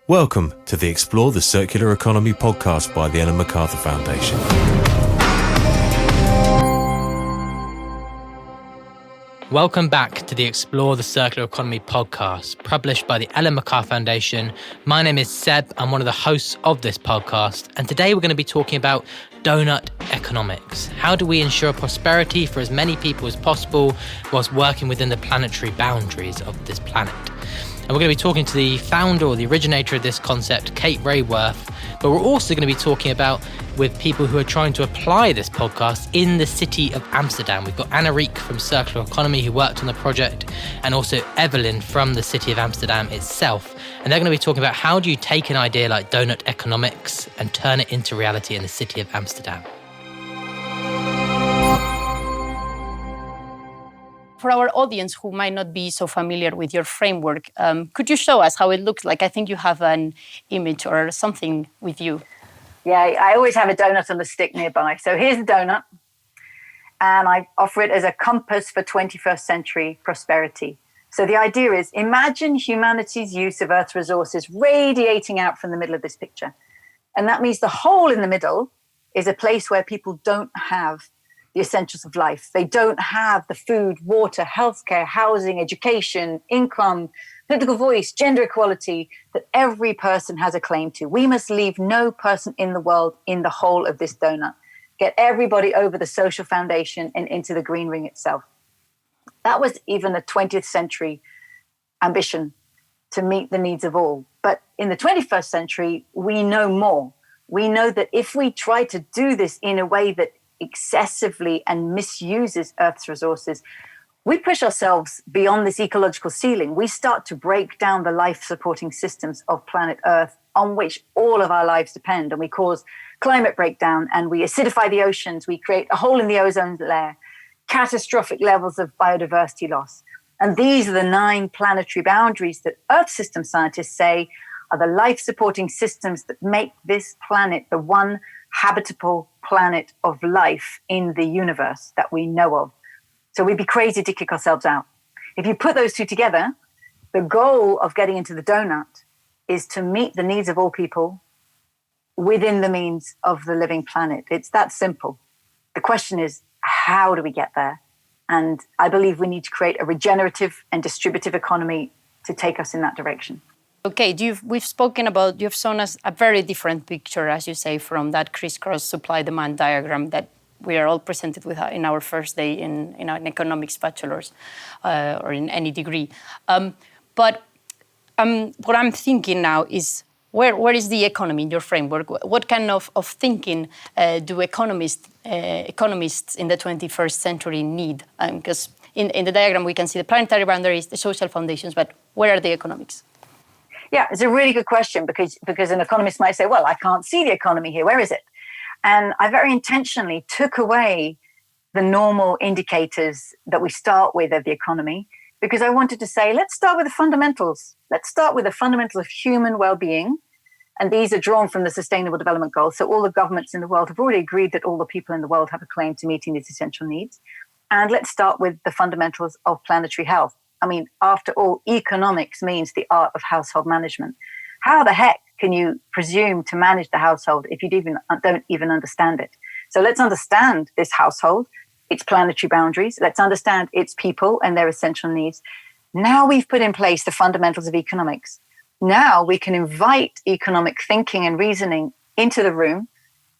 Welcome to the Explore the Circular Economy podcast by the Ellen MacArthur Foundation. Welcome back to the Explore the Circular Economy podcast, published by the Ellen MacArthur Foundation. My name is Seb. I'm one of the hosts of this podcast, and today we're going to be talking about Doughnut Economics. How do we ensure prosperity for as many people as possible whilst working within the planetary boundaries of this planet? And we're going to be talking to the founder or the originator of this concept, Kate Raworth, but we're also going to be talking about with people who are trying to apply this podcast in the city of Amsterdam. We've got Anna Riek from Circular Economy who worked on the project, and also Evelyn from the city of Amsterdam itself. And they're going to be talking about how do you take an idea like Doughnut Economics and turn it into reality in the city of Amsterdam. For our audience who might not be so familiar with your framework, could you show us how it looks like? I think you have an image or something with you. Yeah, I always have a donut on the stick nearby. So here's the donut, and I offer it as a compass for 21st century prosperity. So the idea is, imagine humanity's use of Earth's resources radiating out from the middle of this picture. And that means the hole in the middle is a place where people don't have the essentials of life. They don't have the food, water, healthcare, housing, education, income, political voice, gender equality that every person has a claim to. We must leave no person in the world in the whole of this donut. Get everybody over the social foundation and into the green ring itself. That was even a 20th century ambition to meet the needs of all. But in the 21st century, we know more. We know that if we try to do this in a way that excessively and misuses Earth's resources, we push ourselves beyond this ecological ceiling. We start to break down the life-supporting systems of planet Earth on which all of our lives depend, and we cause climate breakdown, and we acidify the oceans, we create a hole in the ozone layer, catastrophic levels of biodiversity loss. And these are the 9 planetary boundaries that Earth system scientists say are the life-supporting systems that make this planet the one habitable planet of life in the universe that we know of. So we'd be crazy to kick ourselves out. If you put those two together, the goal of getting into the donut is to meet the needs of all people within the means of the living planet. It's that simple. The question is, how do we get there? And I believe we need to create a regenerative and distributive economy to take us in that direction. Okay, we've spoken about, you've shown us a very different picture, as you say, from that crisscross supply-demand diagram that we are all presented with in our first day in an economics bachelor's or in any degree. But what I'm thinking now is, where is the economy in your framework? What kind of thinking do economists in the 21st century need? Because in the diagram we can see the planetary boundaries, the social foundations, but where are the economics? Yeah, it's a really good question because an economist might say, well, I can't see the economy here. Where is it? And I very intentionally took away the normal indicators that we start with of the economy because I wanted to say, let's start with the fundamentals. Let's start with the fundamentals of human well-being. And these are drawn from the Sustainable Development Goals. So all the governments in the world have already agreed that all the people in the world have a claim to meeting these essential needs. And let's start with the fundamentals of planetary health. I mean, after all, economics means the art of household management. How the heck can you presume to manage the household if you don't even understand it? So let's understand this household, its planetary boundaries. Let's understand its people and their essential needs. Now we've put in place the fundamentals of economics. Now we can invite economic thinking and reasoning into the room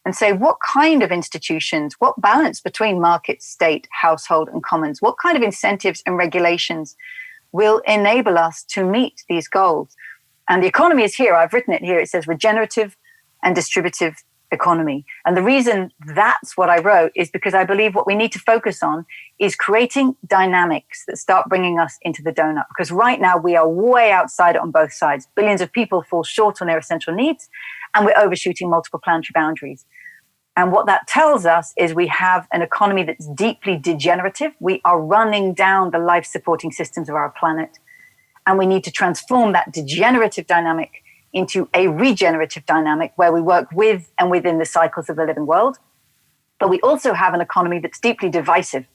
and say, what kind of institutions, what balance between market, state, household, and commons, what kind of incentives and regulations will enable us to meet these goals? And the economy is here. I've written it here. It says regenerative and distributive economy. And the reason that's what I wrote is because I believe what we need to focus on is creating dynamics that start bringing us into the donut. Because right now we are way outside it on both sides. Billions of people fall short on their essential needs, and we're overshooting multiple planetary boundaries. And what that tells us is we have an economy that's deeply degenerative. We are running down the life-supporting systems of our planet. And we need to transform that degenerative dynamic into a regenerative dynamic where we work with and within the cycles of the living world. But we also have an economy that's deeply divisive,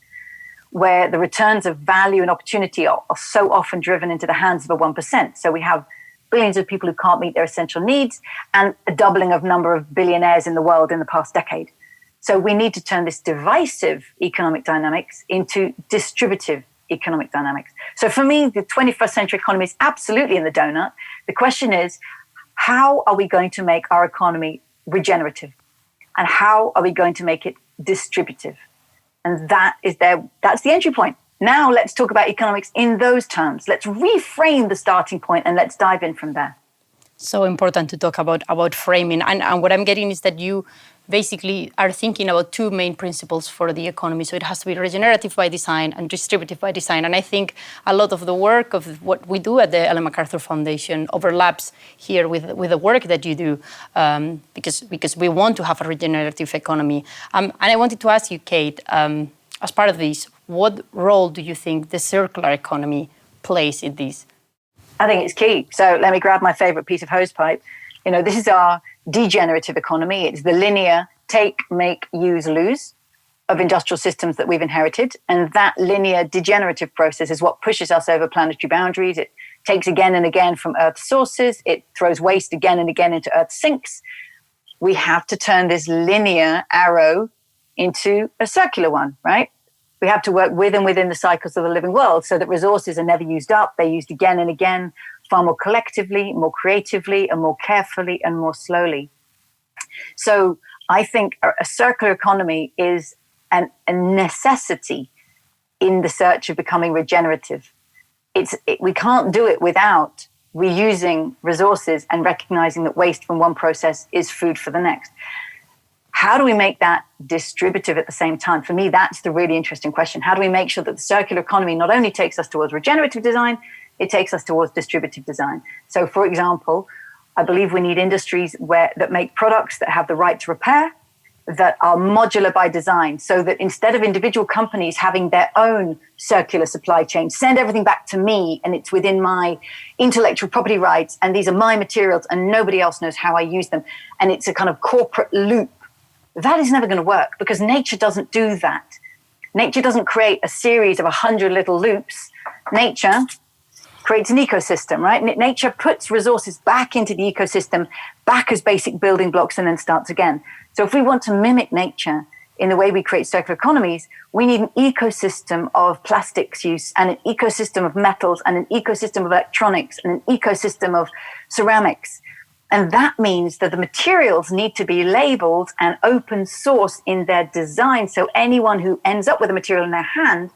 where the returns of value and opportunity are so often driven into the hands of a 1%. So we have billions of people who can't meet their essential needs, and a doubling of number of billionaires in the world in the past decade. So we need to turn this divisive economic dynamics into distributive economic dynamics. So for me, the 21st century economy is absolutely in the donut. The question is, how are we going to make our economy regenerative? And how are we going to make it distributive? And that's the entry point. Now let's talk about economics in those terms. Let's reframe the starting point and let's dive in from there. So important to talk about framing. And what I'm getting is that you basically are thinking about two main principles for the economy. So it has to be regenerative by design and distributive by design. And I think a lot of the work of what we do at the Ellen MacArthur Foundation overlaps here with the work that you do, because we want to have a regenerative economy. And I wanted to ask you, Kate, as part of this, what role do you think the circular economy plays in this? I think it's key. So let me grab my favorite piece of hosepipe. This is our degenerative economy. It's the linear take, make, use, lose of industrial systems that we've inherited. And that linear degenerative process is what pushes us over planetary boundaries. It takes again and again from Earth's sources. It throws waste again and again into Earth's sinks. We have to turn this linear arrow into a circular one, right? We have to work with and within the cycles of the living world so that resources are never used up. They're used again and again, far more collectively, more creatively, and more carefully, and more slowly. So I think a circular economy is a necessity in the search of becoming regenerative. We can't do it without reusing resources and recognizing that waste from one process is food for the next. How do we make that distributive at the same time? For me, that's the really interesting question. How do we make sure that the circular economy not only takes us towards regenerative design, it takes us towards distributive design? So, for example, I believe we need industries that make products that have the right to repair, that are modular by design, so that instead of individual companies having their own circular supply chain, send everything back to me and it's within my intellectual property rights and these are my materials and nobody else knows how I use them, and it's a kind of corporate loop. That is never going to work because nature doesn't do that. Nature doesn't create a series of 100 little loops. Nature creates an ecosystem, right? Nature puts resources back into the ecosystem, back as basic building blocks, and then starts again. So if we want to mimic nature in the way we create circular economies, we need an ecosystem of plastics use and an ecosystem of metals and an ecosystem of electronics and an ecosystem of ceramics. And that means that the materials need to be labeled and open source in their design. So anyone who ends up with a material in their hand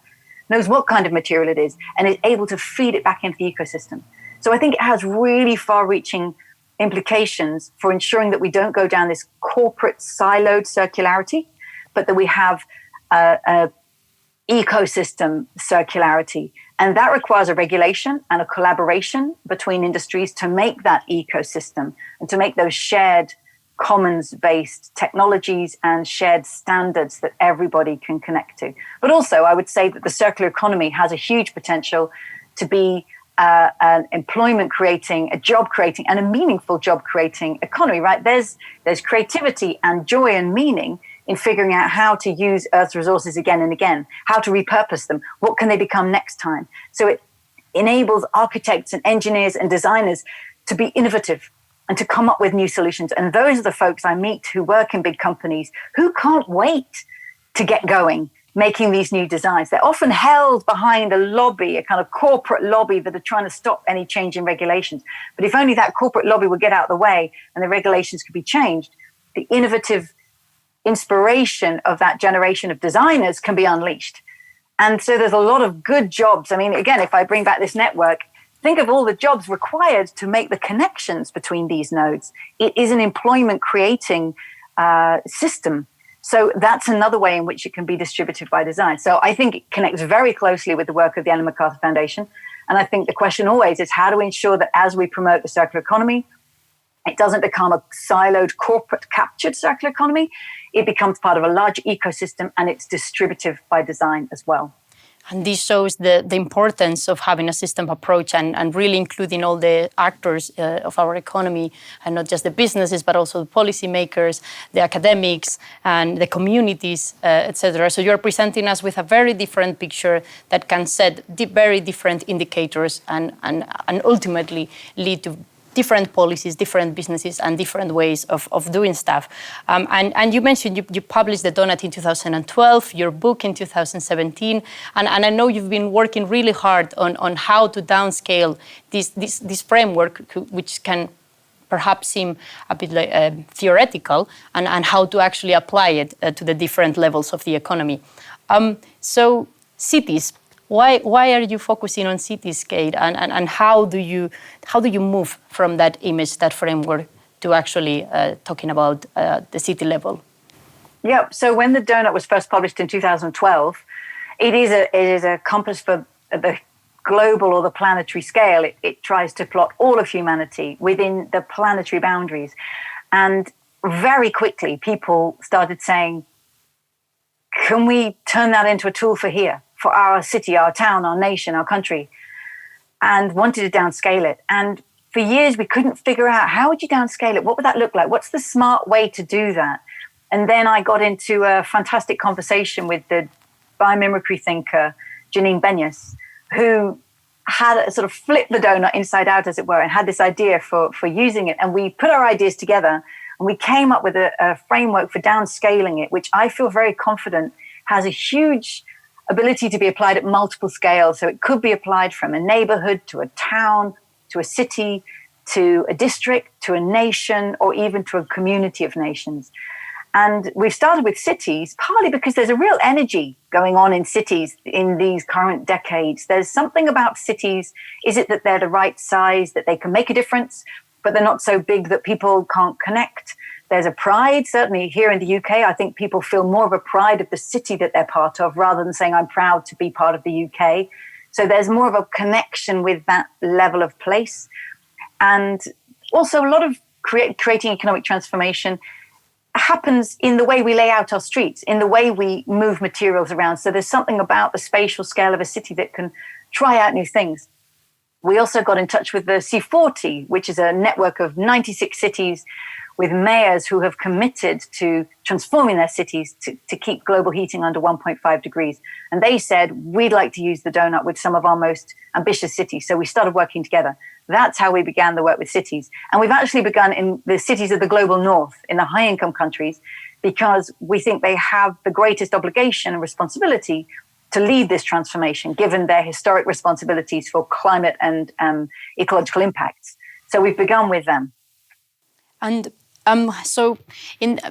knows what kind of material it is and is able to feed it back into the ecosystem. So I think it has really far-reaching implications for ensuring that we don't go down this corporate siloed circularity, but that we have a ecosystem circularity. And that requires a regulation and a collaboration between industries to make that ecosystem and to make those shared commons-based technologies and shared standards that everybody can connect to. But also, I would say that the circular economy has a huge potential to be an employment-creating, a job-creating, and a meaningful job-creating economy, right? There's creativity and joy and meaning in figuring out how to use Earth's resources again and again, how to repurpose them, what can they become next time. So it enables architects and engineers and designers to be innovative and to come up with new solutions. And those are the folks I meet who work in big companies who can't wait to get going, making these new designs. They're often held behind a lobby, a kind of corporate lobby that are trying to stop any change in regulations. But if only that corporate lobby would get out of the way and the regulations could be changed, the innovative inspiration of that generation of designers can be unleashed. And so there's a lot of good jobs. I mean, again, if I bring back this network, think of all the jobs required to make the connections between these nodes. It is an employment creating system. So that's another way in which it can be distributed by design. So I think it connects very closely with the work of the Ellen MacArthur Foundation. And I think the question always is, how do we ensure that as we promote the circular economy, it doesn't become a siloed, corporate captured circular economy. It becomes part of a large ecosystem and it's distributive by design as well. And this shows the importance of having a system approach and really including all the actors of our economy, and not just the businesses, but also the policymakers, the academics, and the communities, etc. So you're presenting us with a very different picture that can set very different indicators and ultimately lead to different policies, different businesses, and different ways of doing stuff. And you mentioned you published the Doughnut in 2012, your book in 2017, and I know you've been working really hard on how to downscale this framework, which can perhaps seem a bit like, theoretical, and how to actually apply it to the different levels of the economy. So cities. Why are you focusing on cityscape, and how do you move from that image, that framework, to actually talking about the city level? Yeah. So when the Doughnut was first published in 2012, it is a compass for the global or the planetary scale. It tries to plot all of humanity within the planetary boundaries, and very quickly people started saying, "Can we turn that into a tool for here? For our city, our town, our nation, our country," and wanted to downscale it. And for years, we couldn't figure out, how would you downscale it? What would that look like? What's the smart way to do that? And then I got into a fantastic conversation with the biomimicry thinker, Janine Benyus, who had sort of flipped the Doughnut inside out, as it were, and had this idea for using it. And we put our ideas together, and we came up with a framework for downscaling it, which I feel very confident has a huge ability to be applied at multiple scales. So it could be applied from a neighborhood to a town, to a city, to a district, to a nation, or even to a community of nations. And we've started with cities, partly because there's a real energy going on in cities in these current decades. There's something about cities. Is it that they're the right size, that they can make a difference, but they're not so big that people can't connect? There's a pride, certainly here in the UK. I think people feel more of a pride of the city that they're part of, rather than saying, I'm proud to be part of the UK. So there's more of a connection with that level of place. And also a lot of creating economic transformation happens in the way we lay out our streets, in the way we move materials around. So there's something about the spatial scale of a city that can try out new things. We also got in touch with the C40, which is a network of 96 cities with mayors who have committed to transforming their cities to keep global heating under 1.5 degrees. And they said, we'd like to use the Doughnut with some of our most ambitious cities. So we started working together. That's how we began the work with cities. And we've actually begun in the cities of the global north, in the high-income countries, because we think they have the greatest obligation and responsibility to lead this transformation, given their historic responsibilities for climate and ecological impacts. So we've begun with them. And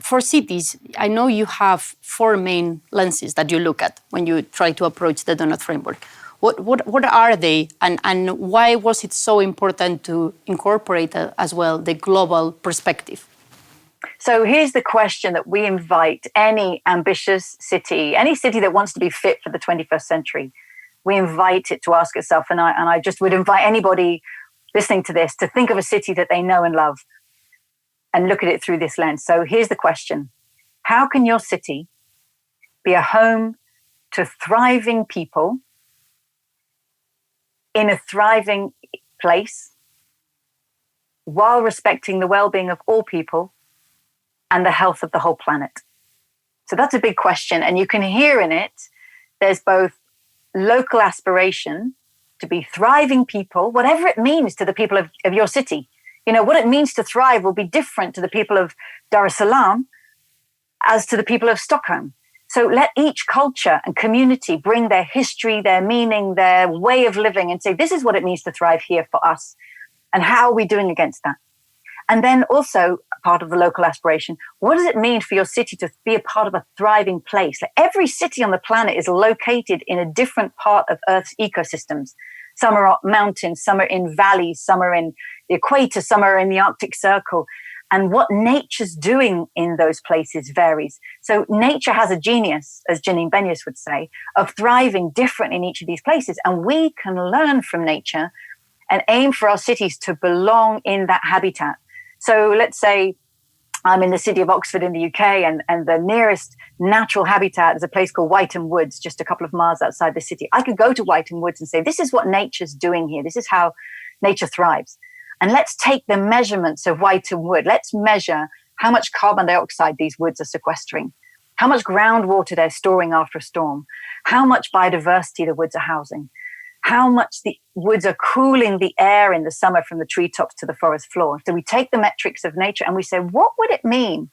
for cities, I know you have four main lenses that you look at when you try to approach the Doughnut framework. What are they, and why was it so important to incorporate as well the global perspective? So here's the question that we invite any ambitious city, any city that wants to be fit for the 21st century, we invite it to ask itself, and I just would invite anybody listening to this to think of a city that they know and love and look at it through this lens. So here's the question. How can your city be a home to thriving people in a thriving place while respecting the well-being of all people and the health of the whole planet? So that's a big question. And you can hear in it, there's both local aspiration to be thriving people, whatever it means to the people of your city. You know, what it means to thrive will be different to the people of Dar es Salaam as to the people of Stockholm. So let each culture and community bring their history, their meaning, their way of living, and say, this is what it means to thrive here for us. And how are we doing against that? And then also part of the local aspiration, what does it mean for your city to be a part of a thriving place? Like every city on the planet is located in a different part of Earth's ecosystems. Some are mountains, some are in valleys, some are in the equator, some are in the Arctic Circle. And what nature's doing in those places varies. So nature has a genius, as Janine Benyus would say, of thriving different in each of these places. And we can learn from nature and aim for our cities to belong in that habitat. So let's say I'm in the city of Oxford in the UK, and the nearest natural habitat is a place called Whiteham Woods, just a couple of miles outside the city. I could go to Whiteham Woods and say, this is what nature's doing here. This is how nature thrives. And let's take the measurements of Whiteham Wood. Let's measure how much carbon dioxide these woods are sequestering, how much groundwater they're storing after a storm, how much biodiversity the woods are housing. how much the woods are cooling the air in the summer from the treetops to the forest floor. So we take the metrics of nature and we say, what would it mean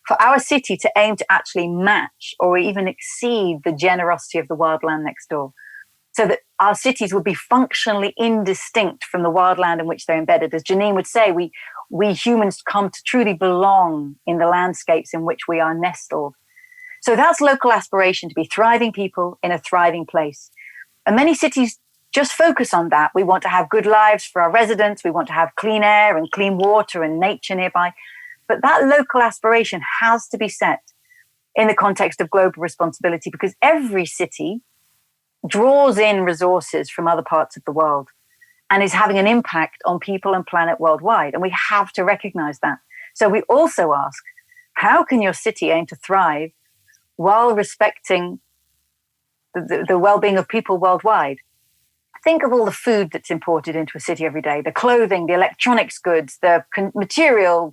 for our city to aim to actually match or even exceed the generosity of the wildland next door, so that our cities would be functionally indistinct from the wildland in which they're embedded? As Janine would say, we humans come to truly belong in the landscapes in which we are nestled. So that's local aspiration, to be thriving people in a thriving place. And many cities just focus on that. We want to have good lives for our residents. We want to have clean air and clean water and nature nearby. But that local aspiration has to be set in the context of global responsibility, because every city draws in resources from other parts of the world and is having an impact on people and planet worldwide. And we have to recognize that. So we also ask, how can your city aim to thrive while respecting the well-being of people worldwide? Think of all the food that's imported into a city every day, the clothing, the electronics goods, the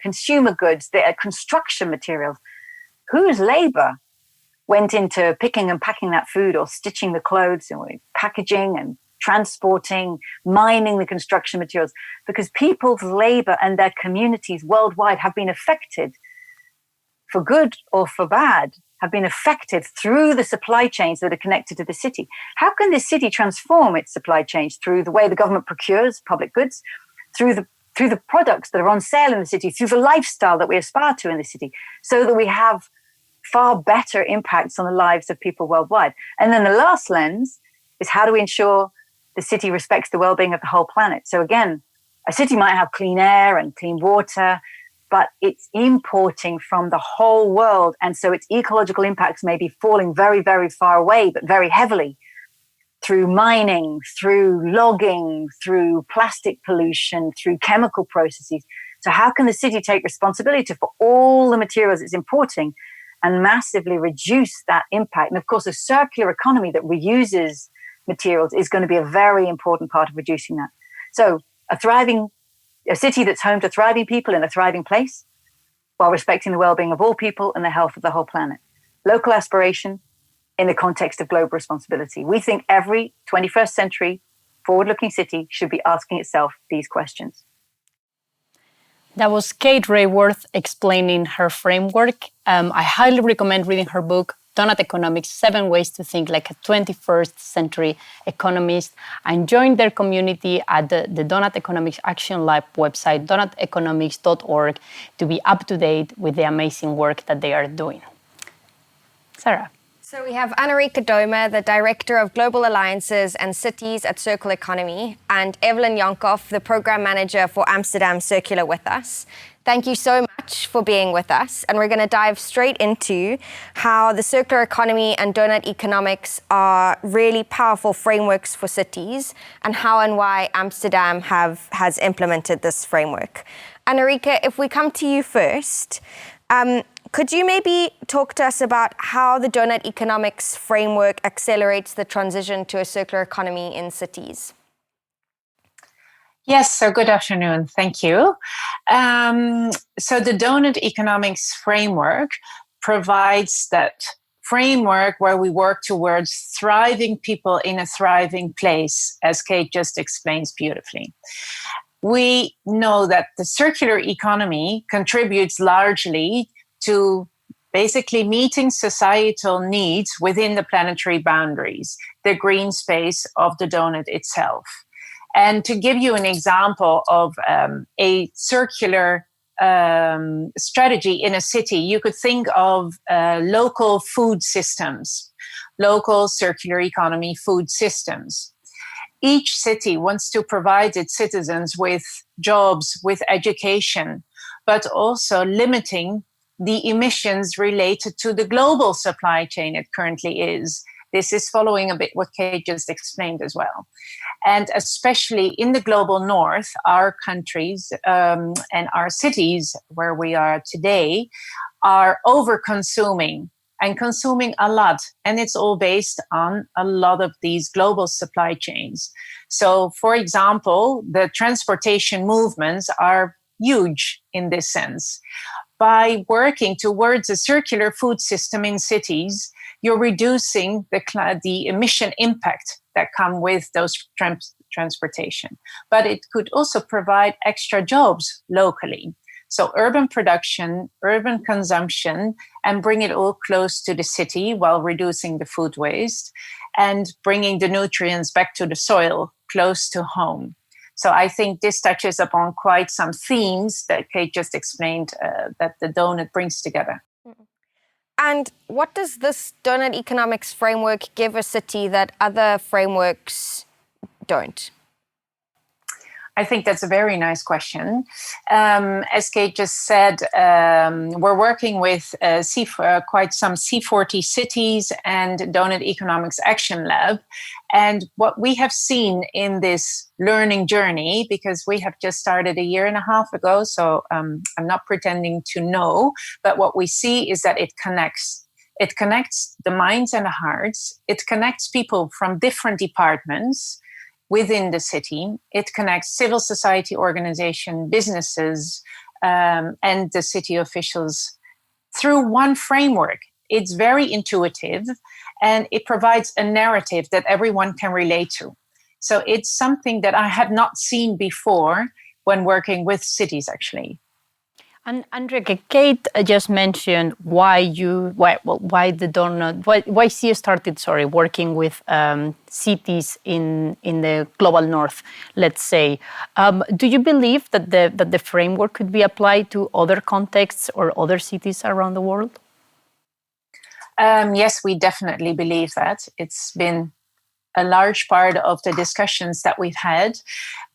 consumer goods, the construction materials. Whose labor went into picking and packing that food, or stitching the clothes, and packaging and transporting, mining the construction materials? Because people's labor and their communities worldwide have been affected, for good or for bad, have been affected through the supply chains that are connected to the city. How can this city transform its supply chains? Through the way the government procures public goods, through the products that are on sale in the city, through the lifestyle that we aspire to in the city, so that we have far better impacts on the lives of people worldwide. And then the last lens is, how do we ensure the city respects the well-being of the whole planet? So again, a city might have clean air and clean water, but it's importing from the whole world. And so its ecological impacts may be falling very, very far away, but very heavily, through mining, through logging, through plastic pollution, through chemical processes. So how can the city take responsibility for all the materials it's importing and massively reduce that impact? And of course, a circular economy that reuses materials is going to be a very important part of reducing that. So a city that's home to thriving people in a thriving place, while respecting the well-being of all people and the health of the whole planet. Local aspiration in the context of global responsibility. We think every 21st century forward-looking city should be asking itself these questions. That was Kate Raworth explaining her framework. I highly recommend reading her book, Doughnut Economics, 7 Ways to Think Like a 21st Century Economist, and join their community at the Doughnut Economics Action Lab website, doughuteconomics.org, to be up to date with the amazing work that they are doing. Sarah. So we have Anarika Doma, the Director of Global Alliances and Cities at Circle Economy, and Evelyn Yankov, the Program Manager for Amsterdam Circular, with us. Thank you so much for being with us. And we're going to dive straight into how the circular economy and Doughnut Economics are really powerful frameworks for cities, and how and why Amsterdam has implemented this framework. Anarika, if we come to you first, could you maybe talk to us about how the Doughnut Economics framework accelerates the transition to a circular economy in cities? Yes, so good afternoon. Thank you. So the Doughnut Economics framework provides that framework where we work towards thriving people in a thriving place, as Kate just explains beautifully. We know that the circular economy contributes largely to basically meeting societal needs within the planetary boundaries, the green space of the doughnut itself. And to give you an example of a circular strategy in a city, you could think of local food systems, local circular economy food systems. Each city wants to provide its citizens with jobs, with education, but also limiting the emissions related to the global supply chain it currently is. This is following a bit what Kate just explained as well. And especially in the global north, our countries and our cities where we are today are over-consuming and consuming a lot. And it's all based on a lot of these global supply chains. So, for example, the transportation movements are huge in this sense. By working towards a circular food system in cities, you're reducing the emission impact that come with those transportation. But it could also provide extra jobs locally. So urban production, urban consumption, and bring it all close to the city while reducing the food waste and bringing the nutrients back to the soil close to home. So I think this touches upon quite some themes that Kate just explained that the Doughnut brings together. And what does this Doughnut Economics framework give a city that other frameworks don't? I think that's a very nice question. As Kate just said, we're working with quite some C40 cities and Doughnut Economics Action Lab. And what we have seen in this learning journey, because we have just started a year and a half ago, so I'm not pretending to know, but what we see is that it connects. It connects the minds and the hearts. It connects people from different departments within the city. It connects civil society organization, businesses, and the city officials through one framework. It's very intuitive and it provides a narrative that everyone can relate to. So it's something that I had not seen before when working with cities, actually. And Andrea, Kate just mentioned why the Doughnut, why CE started, working with cities in the global north, let's say. Do you believe that the framework could be applied to other contexts or other cities around the world? Yes, we definitely believe that. It's been a large part of the discussions that we've had.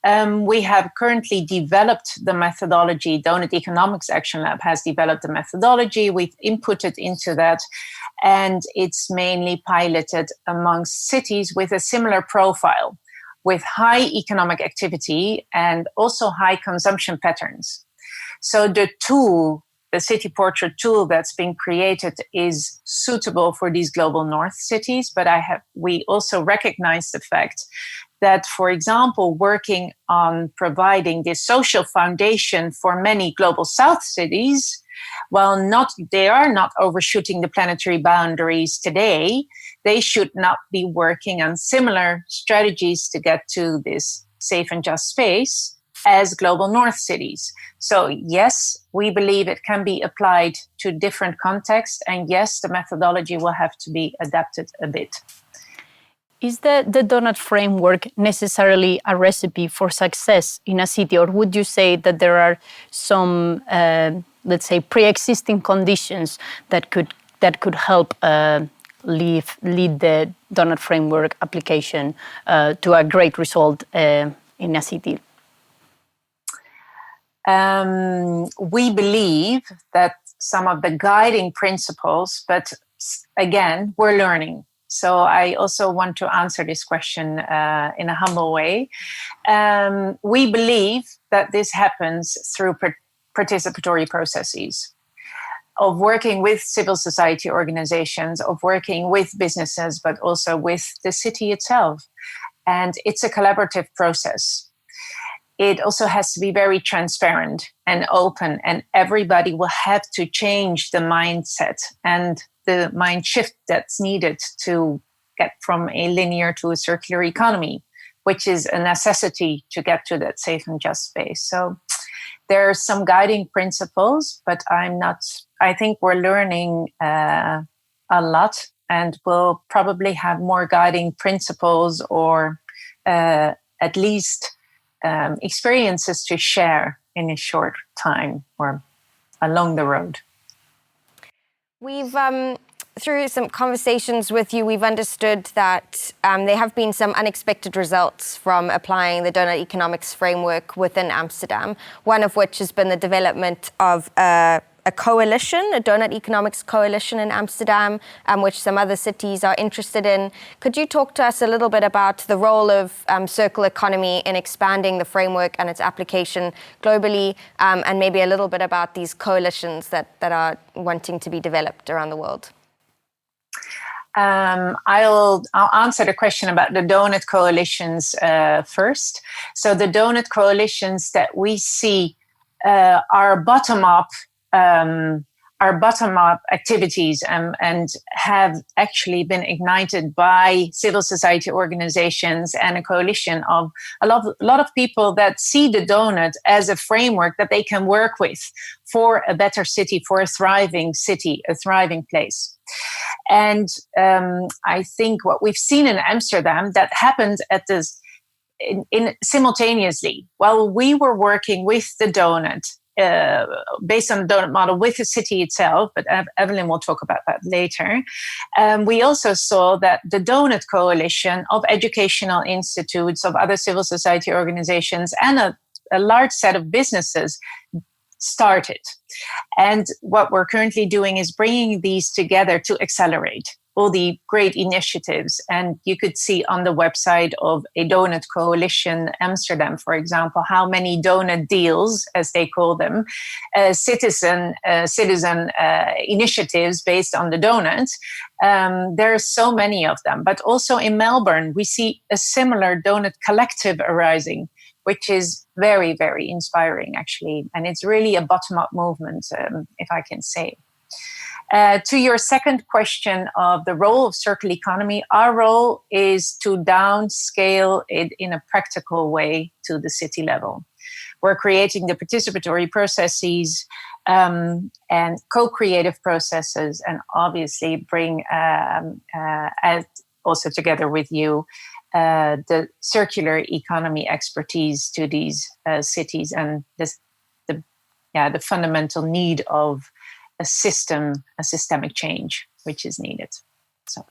We have currently developed the methodology. Doughnut Economics Action Lab has developed the methodology. We've inputted into that, and it's mainly piloted amongst cities with a similar profile, with high economic activity and also high consumption patterns. So the City Portrait tool that's been created is suitable for these global north cities, but we also recognize the fact that, for example, working on providing this social foundation for many global south cities, while they are not overshooting the planetary boundaries today, they should not be working on similar strategies to get to this safe and just space as global north cities. So yes, we believe it can be applied to different contexts, and yes, the methodology will have to be adapted a bit. Is the Doughnut framework necessarily a recipe for success in a city, or would you say that there are some, let's say, pre-existing conditions that could help lead the Doughnut framework application to a great result in a city? We believe that some of the guiding principles, but again, we're learning. So I also want to answer this question in a humble way. We believe that this happens through participatory processes of working with civil society organizations, of working with businesses, but also with the city itself. And it's a collaborative process. It also has to be very transparent and open, and everybody will have to change the mindset and the mind shift that's needed to get from a linear to a circular economy, which is a necessity to get to that safe and just space. So there are some guiding principles, but I think we're learning a lot, and we'll probably have more guiding principles or at least experiences to share in a short time or along the road. We've, through some conversations with you, we've understood that there have been some unexpected results from applying the Doughnut Economics framework within Amsterdam, one of which has been the development of a coalition, a Doughnut Economics coalition in Amsterdam, which some other cities are interested in. Could you talk to us a little bit about the role of circular economy in expanding the framework and its application globally, and maybe a little bit about these coalitions that are wanting to be developed around the world? I'll answer the question about the Doughnut coalitions first. So the Doughnut coalitions that we see are bottom-up are bottom-up activities and have actually been ignited by civil society organizations and a coalition of a lot of people that see the Doughnut as a framework that they can work with for a better city, for a thriving city, a thriving place. And I think what we've seen in Amsterdam that happened at this in simultaneously while we were working with the Doughnut, based on the Doughnut model with the city itself, but Evelyn will talk about that later. We also saw that the Doughnut coalition of educational institutes, of other civil society organizations, and a large set of businesses started. And what we're currently doing is bringing these together to accelerate all the great initiatives. And you could see on the website of a Doughnut Coalition Amsterdam, for example, how many Doughnut deals, as they call them, citizen initiatives based on the Doughnut. There are so many of them. But also in Melbourne, we see a similar Doughnut collective arising, which is very, very inspiring, actually. And it's really a bottom-up movement, if I can say. To your second question of the role of circular economy, our role is to downscale it in a practical way to the city level. We're creating the participatory processes and co-creative processes, and obviously bring also together with you the circular economy expertise to these cities, and the fundamental need of a systemic change, which is needed. So,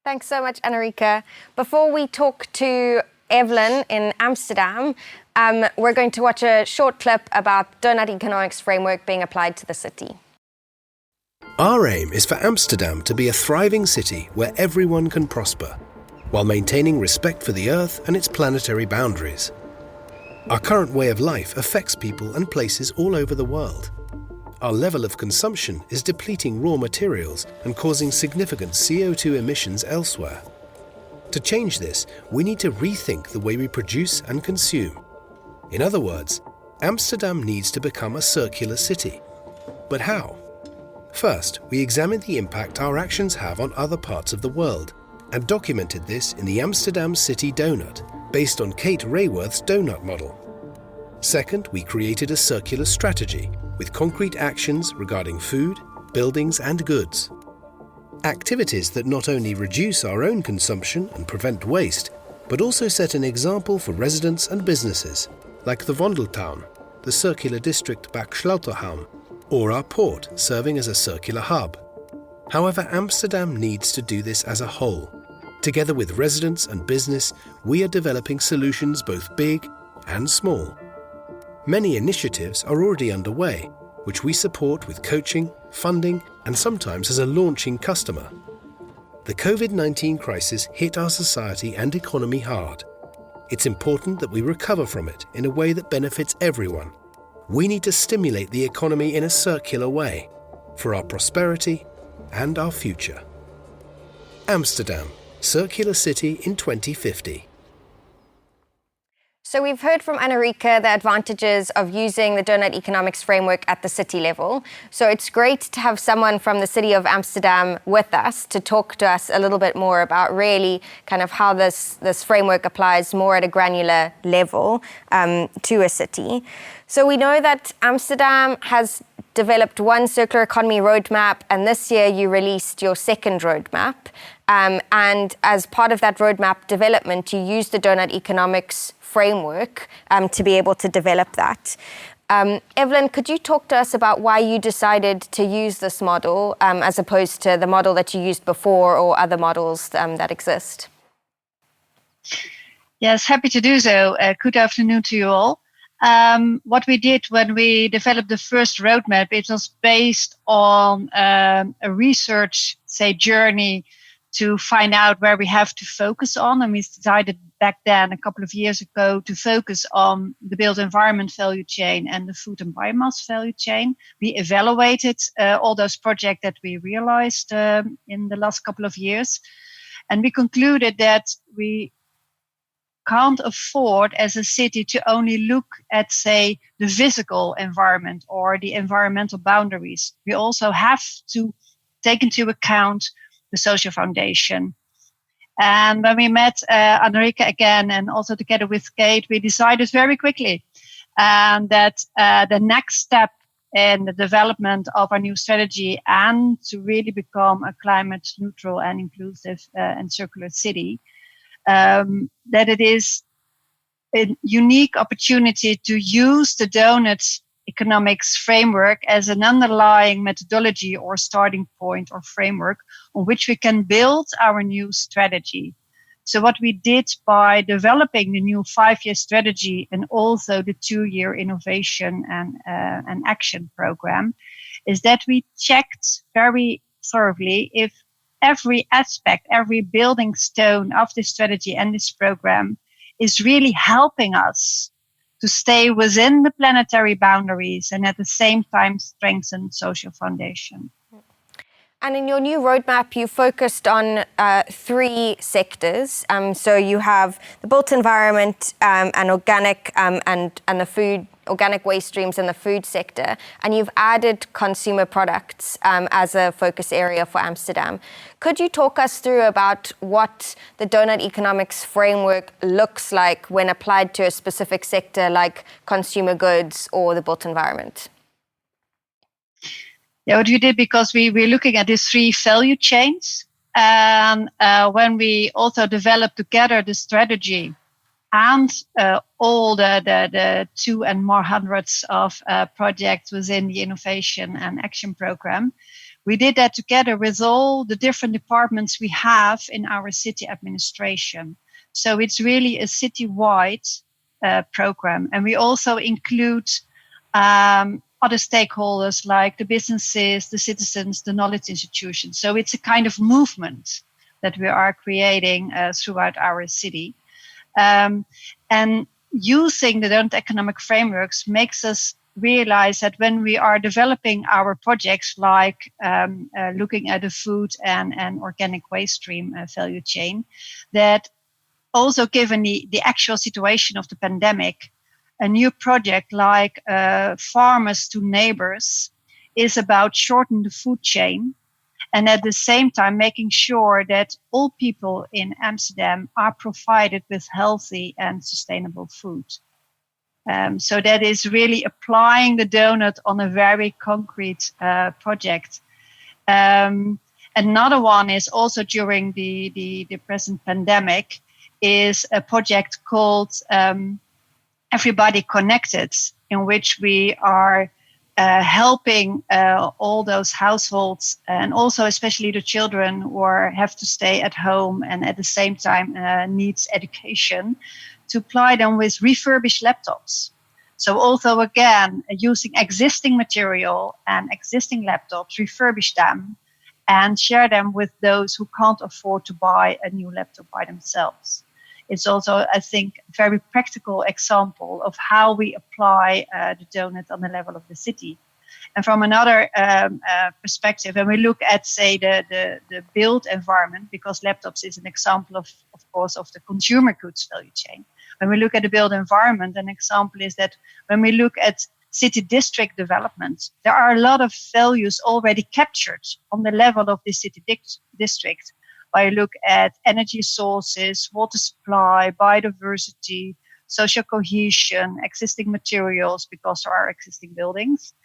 thanks so much, Anarika. Before we talk to Evelyn in Amsterdam, we're going to watch a short clip about Doughnut Economics framework being applied to the city. Our aim is for Amsterdam to be a thriving city where everyone can prosper, while maintaining respect for the Earth and its planetary boundaries. Our current way of life affects people and places all over the world. Our level of consumption is depleting raw materials and causing significant CO2 emissions elsewhere. To change this, we need to rethink the way we produce and consume. In other words, Amsterdam needs to become a circular city. But how? First, we examined the impact our actions have on other parts of the world and documented this in the Amsterdam City Doughnut, based on Kate Raworth's Doughnut model. Second, we created a circular strategy with concrete actions regarding food, buildings and goods. Activities that not only reduce our own consumption and prevent waste, but also set an example for residents and businesses, like the Vondeltuin, the circular district Bakslauterham, or our port serving as a circular hub. However, Amsterdam needs to do this as a whole. Together with residents and business, we are developing solutions both big and small. Many initiatives are already underway, which we support with coaching, funding, and sometimes as a launching customer. The COVID-19 crisis hit our society and economy hard. It's important that we recover from it in a way that benefits everyone. We need to stimulate the economy in a circular way for our prosperity and our future. Amsterdam, Circular City in 2050. So we've heard from Anarika the advantages of using the Doughnut Economics framework at the city level. So it's great to have someone from the city of Amsterdam with us to talk to us a little bit more about really kind of how this framework applies more at a granular level to a city. So we know that Amsterdam has developed one circular economy roadmap, and this year you released your second roadmap. And as part of that roadmap development, you used the Doughnut Economics framework to be able to develop that. Evelyn, could you talk to us about why you decided to use this model as opposed to the model that you used before or other models that exist? Yes, happy to do so. Good afternoon to you all. What we did when we developed the first roadmap, it was based on a research, journey to find out where we have to focus on. And we decided back then, a couple of years ago, to focus on the built environment value chain and the food and biomass value chain. We evaluated all those projects that we realized in the last couple of years. And we concluded that we can't afford as a city to only look at, say, the physical environment or the environmental boundaries. We also have to take into account the social foundation. And when we met Anrika again, and also together with Kate, we decided very quickly that the next step in the development of our new strategy and to really become a climate neutral and inclusive and circular city, that it is a unique opportunity to use the Doughnut Economics framework as an underlying methodology or starting point or framework on which we can build our new strategy. So what we did by developing the new 5-year strategy and also the 2-year innovation and action program is that we checked very thoroughly if every aspect, every building stone of this strategy and this program is really helping us to stay within the planetary boundaries and at the same time strengthen social foundation. And in your new roadmap, you focused on 3 sectors. So you have the built environment and organic and the food, organic waste streams in the food sector, and you've added consumer products as a focus area for Amsterdam. Could you talk us through about what the Doughnut Economics framework looks like when applied to a specific sector like consumer goods or the built environment? Yeah, what we did, because we were looking at these 3 value chains, and when we also developed together the strategy and all the 2 and more hundreds of projects within the innovation and action program, we did that together with all the different departments we have in our city administration. So it's really a citywide program, and we also include other stakeholders like the businesses, the citizens, the knowledge institutions. So it's a kind of movement that we are creating throughout our city. And using the Doughnut economic frameworks makes us realize that when we are developing our projects, like looking at the food and organic waste stream value chain, that also given the actual situation of the pandemic, a new project like Farmers to Neighbors is about shortening the food chain and at the same time making sure that all people in Amsterdam are provided with healthy and sustainable food. So that is really applying the Doughnut on a very concrete project. Another one is also during the present pandemic is a project called Everybody Connected, in which we are helping all those households and also especially the children who have to stay at home and at the same time needs education, to apply them with refurbished laptops. So also again, using existing material and existing laptops, refurbish them and share them with those who can't afford to buy a new laptop by themselves. It's also, I think, a very practical example of how we apply the Doughnut on the level of the city. And from another perspective, when we look at, say, the built environment, because laptops is an example of course, of the consumer goods value chain. When we look at the built environment, an example is that when we look at city district development, there are a lot of values already captured on the level of the city district. When you look at energy sources, water supply, biodiversity, social cohesion, existing materials, because there are existing buildings.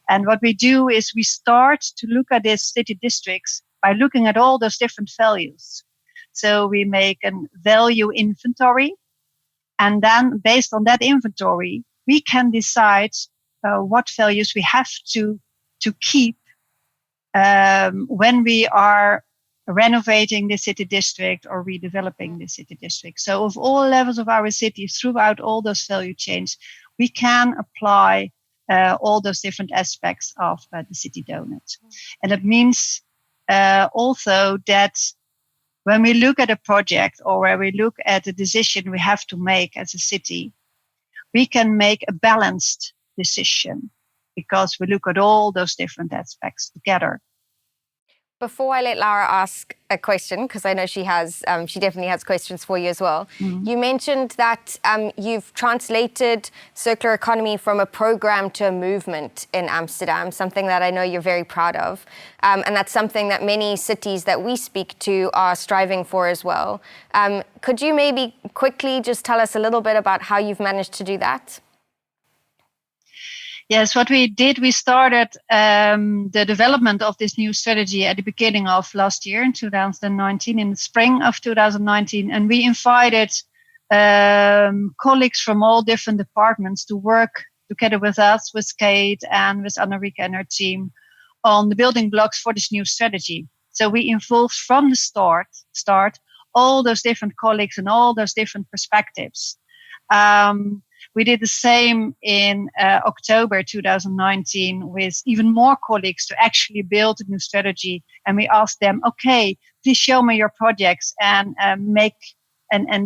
And what we do is we start to look at these city districts by looking at all those different values. So we make a value inventory, and then based on that inventory, we can decide what values we have to keep when we are renovating the city district or redeveloping the city district. So of all levels of our city, throughout all those value chains, we can apply all those different aspects of the city Doughnut. And it means also that when we look at a project or where we look at a decision we have to make as a city, we can make a balanced decision because we look at all those different aspects together. Before I let Laura ask a question, because I know she definitely has questions for you as well. Mm-hmm. You mentioned that you've translated circular economy from a program to a movement in Amsterdam, something that I know you're very proud of. And that's something that many cities that we speak to are striving for as well. Could you maybe quickly just tell us a little bit about how you've managed to do that? Yes, what we did, we started the development of this new strategy at the beginning of last year in 2019, in the spring of 2019. And we invited colleagues from all different departments to work together with us, with Kate and with Anna-Rika and her team on the building blocks for this new strategy. So we involved from the start all those different colleagues and all those different perspectives. We did the same in October 2019 with even more colleagues to actually build a new strategy. And we asked them, okay, please show me your projects and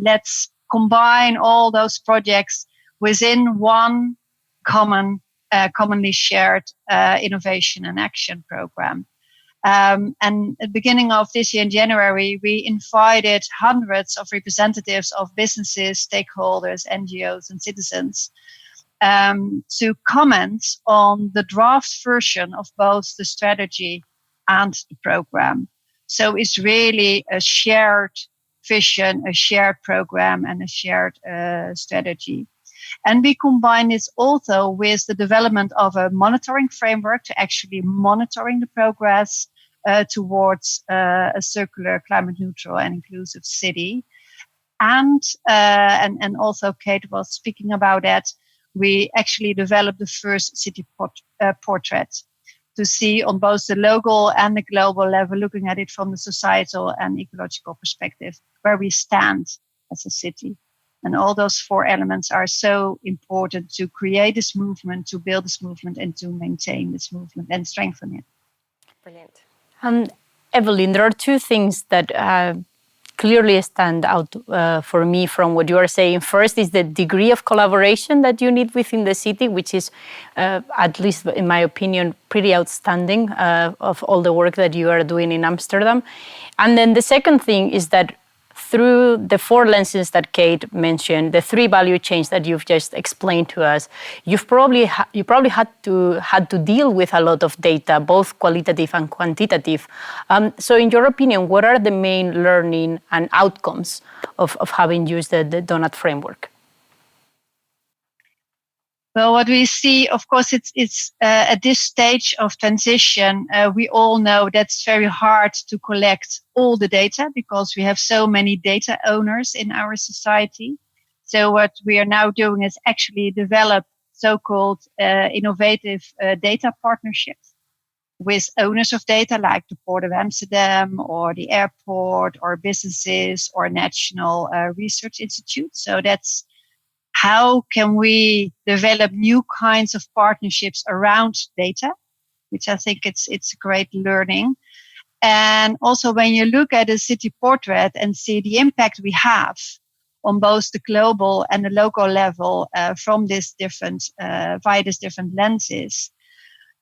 let's combine all those projects within one commonly shared innovation and action program. And at the beginning of this year in January, we invited hundreds of representatives of businesses, stakeholders, NGOs, and citizens to comment on the draft version of both the strategy and the program. So it's really a shared vision, a shared program, and a shared strategy. And we combine this also with the development of a monitoring framework to actually monitoring the progress towards a circular, climate neutral and inclusive city. And also Kate was speaking about that. We actually developed the first city portrait to see on both the local and the global level, looking at it from the societal and ecological perspective, where we stand as a city. And all those four elements are so important to create this movement, to build this movement, and to maintain this movement and strengthen it. Brilliant. Evelyn, there are two things that clearly stand out for me from what you are saying. First is the degree of collaboration that you need within the city, which is, at least in my opinion, pretty outstanding of all the work that you are doing in Amsterdam. And then the second thing is that through the four lenses that Kate mentioned, the three value chains that you've just explained to us, you probably had to deal with a lot of data, both qualitative and quantitative. So in your opinion, what are the main learning and outcomes of having used the Doughnut framework? Well, what we see, of course, it's at this stage of transition, we all know that's very hard to collect all the data because we have so many data owners in our society. So what we are now doing is actually develop so-called innovative data partnerships with owners of data like the Port of Amsterdam or the airport or businesses or national research institutes. So that's how can we develop new kinds of partnerships around data, which I think it's a great learning. And also when you look at a city portrait and see the impact we have on both the global and the local level from this different, via these different lenses,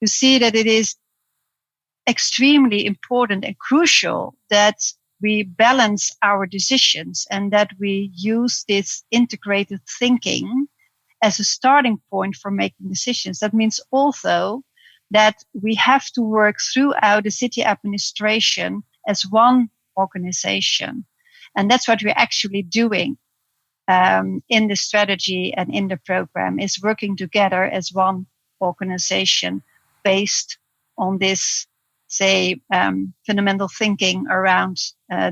you see that it is extremely important and crucial that we balance our decisions and that we use this integrated thinking as a starting point for making decisions. That means also that we have to work throughout the city administration as one organization. And that's what we're actually doing in the strategy and in the program, is working together as one organization based on this fundamental thinking around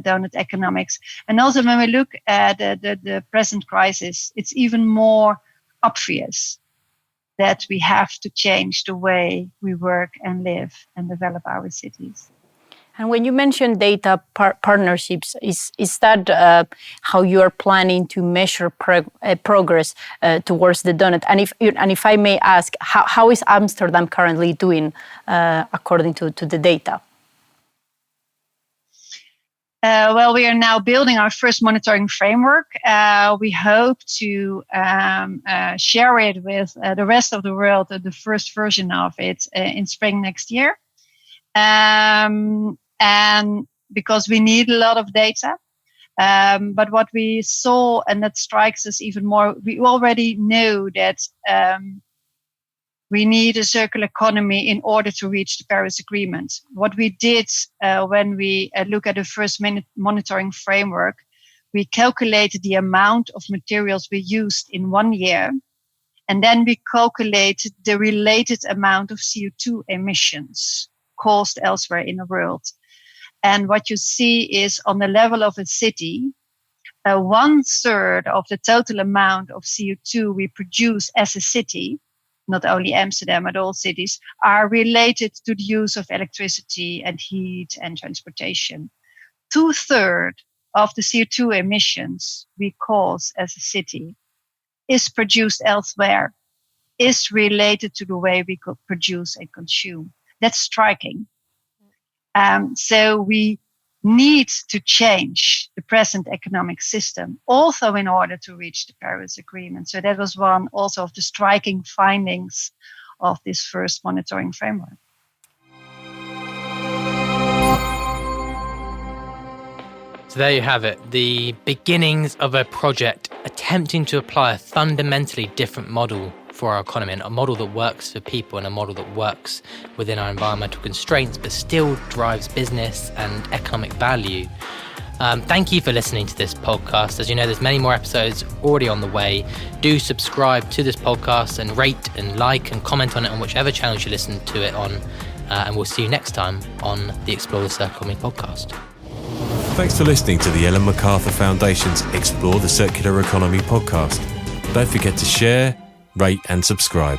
Doughnut Economics. And also when we look at the present crisis, it's even more obvious that we have to change the way we work and live and develop our cities. And when you mention data partnerships, is that how you are planning to measure progress towards the Doughnut? And if I may ask, how is Amsterdam currently doing according to the data? Well, we are now building our first monitoring framework. We hope to share it with the rest of the world, the first version of it in spring next year. And because we need a lot of data. But what we saw, and that strikes us even more, we already know that we need a circular economy in order to reach the Paris Agreement. What we did when we look at the first monitoring framework, we calculated the amount of materials we used in 1 year, and then we calculated the related amount of CO2 emissions caused elsewhere in the world. And what you see is on the level of a city, 1/3 of the total amount of CO2 we produce as a city, not only Amsterdam, but all cities, are related to the use of electricity and heat and transportation. 2/3 of the CO2 emissions we cause as a city is produced elsewhere, is related to the way we could produce and consume. That's striking. So we need to change the present economic system also in order to reach the Paris Agreement. So that was one also of the striking findings of this first monitoring framework. So there you have it, the beginnings of a project attempting to apply a fundamentally different model for our economy, and a model that works for people and a model that works within our environmental constraints but still drives business and economic value. Thank you for listening to this podcast. As you know, there's many more episodes already on the way. Do subscribe to this podcast and rate and like and comment on it on whichever channels you listen to it on. And we'll see you next time on the Explore the Circular Economy podcast. Thanks for listening to the Ellen MacArthur Foundation's Explore the Circular Economy podcast. Don't forget to share, rate and subscribe.